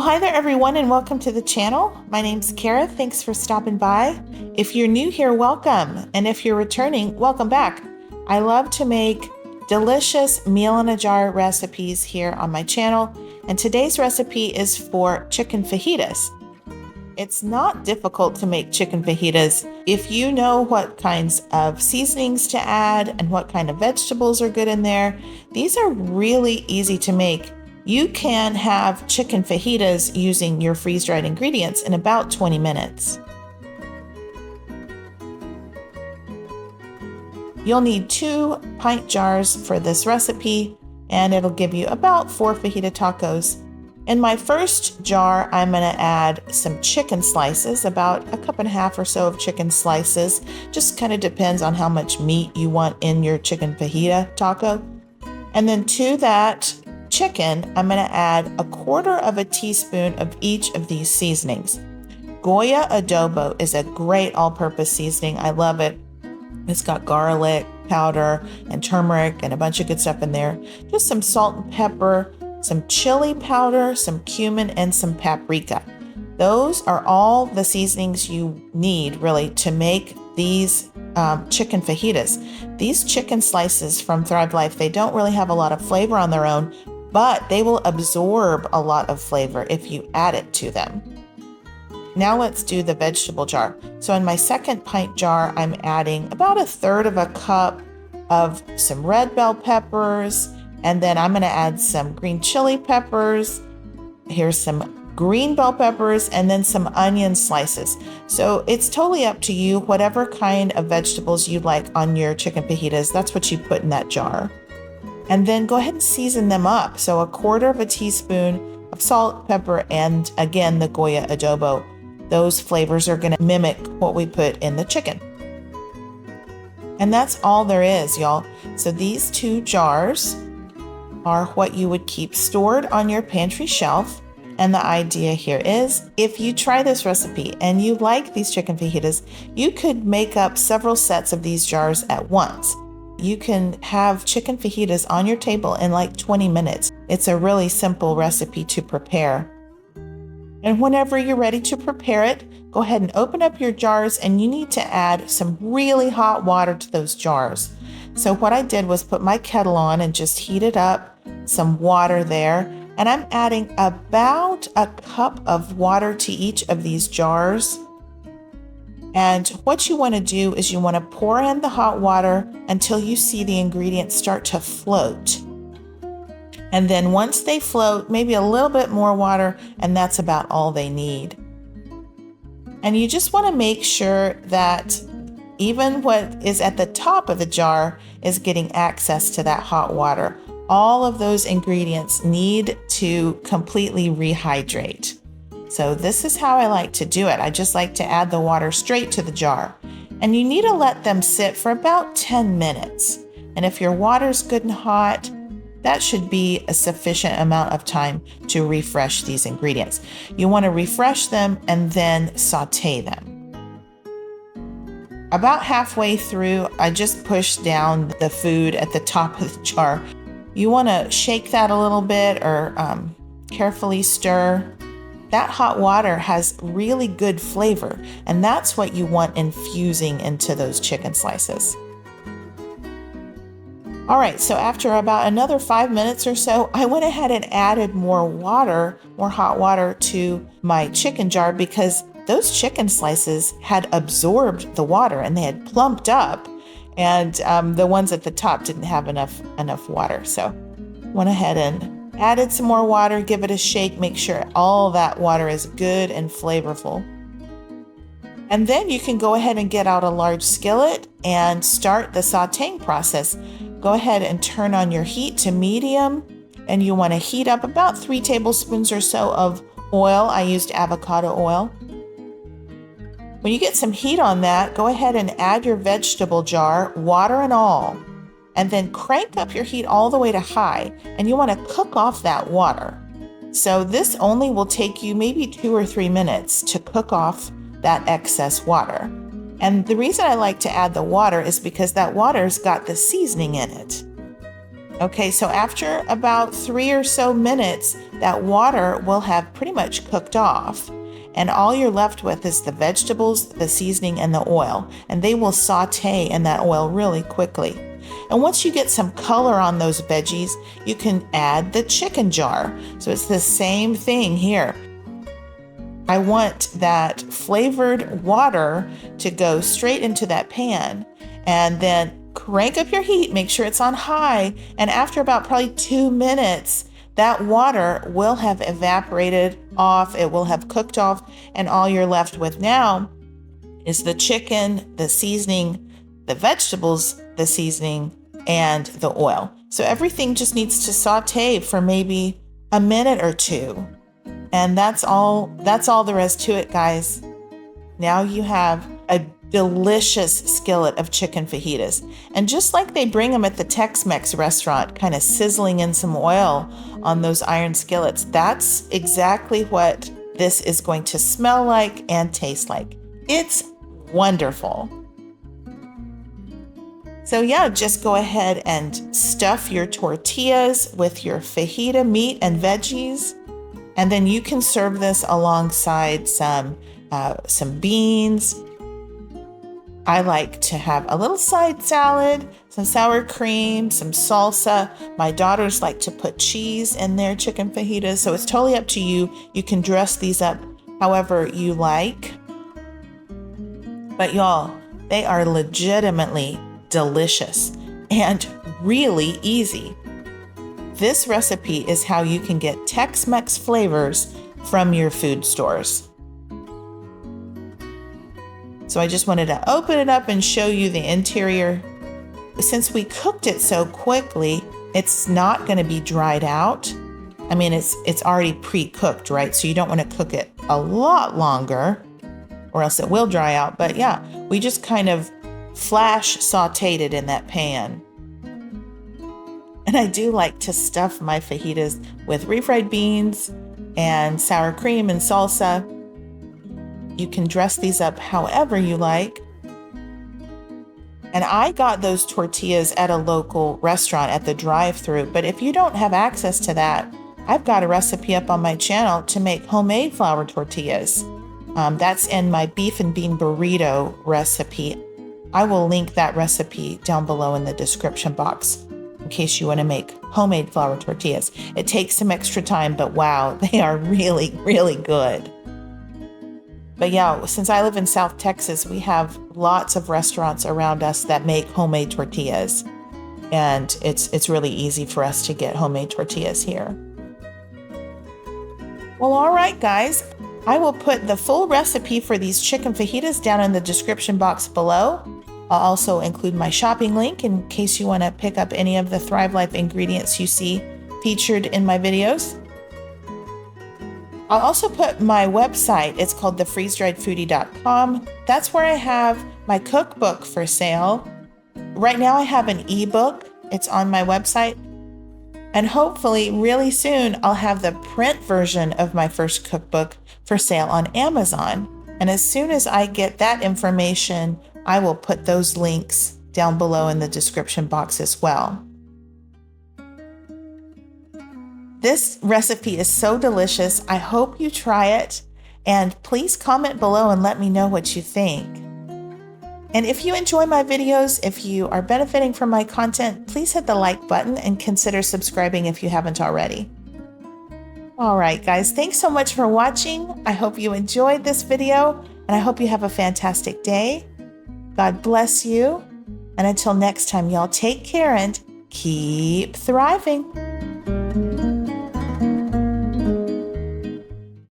Well, hi there everyone and welcome to the channel. My name's Kara. Thanks for stopping by. If you're new here, welcome. And if you're returning, welcome back. I love to make delicious meal in a jar recipes here on my channel. And today's recipe is for chicken fajitas. It's not difficult to make chicken fajitas if you know what kinds of seasonings to add and what kind of vegetables are good in there. These are really easy to make. You can have chicken fajitas using your freeze-dried ingredients in about 20 minutes. You'll need 2 pint jars for this recipe, and it'll give you about 4 fajita tacos. In my first jar, I'm going to add some chicken slices, about 1.5 cups or so of chicken slices. Just kind of depends on how much meat you want in your chicken fajita taco. And then to that chicken, I'm going to add 1/4 teaspoon of each of these seasonings. Goya Adobo is a great all-purpose seasoning. I love it. It's got garlic powder and turmeric and a bunch of good stuff in there. Just some salt and pepper, some chili powder, some cumin, and some paprika. Those are all the seasonings you need really to make these chicken fajitas. These chicken slices from Thrive Life, they don't really have a lot of flavor on their own, but they will absorb a lot of flavor if you add it to them. Now let's do the vegetable jar. So in my second pint jar, I'm adding about 1/3 cup of some red bell peppers, and then I'm going to add some green chili peppers. Here's some green bell peppers, and then some onion slices. So it's totally up to you, whatever kind of vegetables you like on your chicken fajitas, that's what you put in that jar. And then go ahead and season them up. So 1/4 teaspoon of salt, pepper, and again, the Goya Adobo. Those flavors are going to mimic what we put in the chicken. And that's all there is, y'all. So these 2 jars are what you would keep stored on your pantry shelf. And the idea here is, if you try this recipe and you like these chicken fajitas, you could make up several sets of these jars at once. You can have chicken fajitas on your table in like 20 minutes. It's a really simple recipe to prepare. And whenever you're ready to prepare it, go ahead and open up your jars, and you need to add some really hot water to those jars. So what I did was put my kettle on and just heated up some water there. And I'm adding about 1 cup of water to each of these jars. And what you want to do is you want to pour in the hot water until you see the ingredients start to float. And then once they float, maybe a little bit more water, and that's about all they need. And you just want to make sure that even what is at the top of the jar is getting access to that hot water. All of those ingredients need to completely rehydrate. So this is how I like to do it. I just like to add the water straight to the jar. And you need to let them sit for about 10 minutes. And if your water's good and hot, that should be a sufficient amount of time to refresh these ingredients. You want to refresh them and then sauté them. About halfway through, I just pushed down the food at the top of the jar. You want to shake that a little bit or carefully stir. That hot water has really good flavor, and that's what you want infusing into those chicken slices. All right, so after about another 5 minutes or so, I went ahead and added more water, more hot water to my chicken jar because those chicken slices had absorbed the water and they had plumped up, and the ones at the top didn't have enough water. So went ahead and added some more water, give it a shake, make sure all that water is good and flavorful. And then you can go ahead and get out a large skillet and start the sautéing process. Go ahead and turn on your heat to medium, and you want to heat up about 3 tablespoons or so of oil. I used avocado oil. When you get some heat on that, go ahead and add your vegetable jar, water and all, and then crank up your heat all the way to high, and you want to cook off that water. So this only will take you maybe 2 or 3 minutes to cook off that excess water. And the reason I like to add the water is because that water's got the seasoning in it. Okay, so after about 3 or so minutes, that water will have pretty much cooked off. And all you're left with is the vegetables, the seasoning, and the oil. And they will saute in that oil really quickly. And once you get some color on those veggies, you can add the chicken jar. So it's the same thing here. I want that flavored water to go straight into that pan, and then crank up your heat, make sure it's on high, and after about probably 2 minutes, that water will have evaporated off, it will have cooked off, and all you're left with now is the chicken, the seasoning, the vegetables, the seasoning, and the oil. So everything just needs to saute for maybe a minute or two. And that's all there is to it, guys. Now you have a delicious skillet of chicken fajitas. And just like they bring them at the Tex-Mex restaurant, kind of sizzling in some oil on those iron skillets, that's exactly what this is going to smell like and taste like. It's wonderful. So yeah, just go ahead and stuff your tortillas with your fajita meat and veggies. And then you can serve this alongside some beans. I like to have a little side salad, some sour cream, some salsa. My daughters like to put cheese in their chicken fajitas, so it's totally up to you. You can dress these up however you like. But y'all, they are legitimately delicious and really easy. This recipe is how you can get Tex-Mex flavors from your food stores. So I just wanted to open it up and show you the interior. Since we cooked it so quickly, it's not going to be dried out. I mean, it's already pre-cooked, right? So you don't want to cook it a lot longer or else it will dry out. But yeah, we just kind of flash sauteed it in that pan. And I do like to stuff my fajitas with refried beans and sour cream and salsa. You can dress these up however you like. And I got those tortillas at a local restaurant at the drive-thru, but if you don't have access to that, I've got a recipe up on my channel to make homemade flour tortillas. That's in my beef and bean burrito recipe. I will link that recipe down below in the description box in case you want to make homemade flour tortillas. It takes some extra time, but wow, they are really, really good. But yeah, since I live in South Texas, we have lots of restaurants around us that make homemade tortillas. And it's really easy for us to get homemade tortillas here. Well, all right, guys. I will put the full recipe for these chicken fajitas down in the description box below. I'll also include my shopping link in case you want to pick up any of the Thrive Life ingredients you see featured in my videos. I'll also put my website. It's called thefreezedriedfoodie.com. That's where I have my cookbook for sale. Right now I have an ebook. It's on my website. And hopefully really soon I'll have the print version of my first cookbook for sale on Amazon. And as soon as I get that information, I will put those links down below in the description box as well. This recipe is so delicious. I hope you try it, and please comment below and let me know what you think. And if you enjoy my videos, if you are benefiting from my content, please hit the like button and consider subscribing if you haven't already. All right, guys, thanks so much for watching. I hope you enjoyed this video, and I hope you have a fantastic day. God bless you. And until next time, y'all, take care and keep thriving.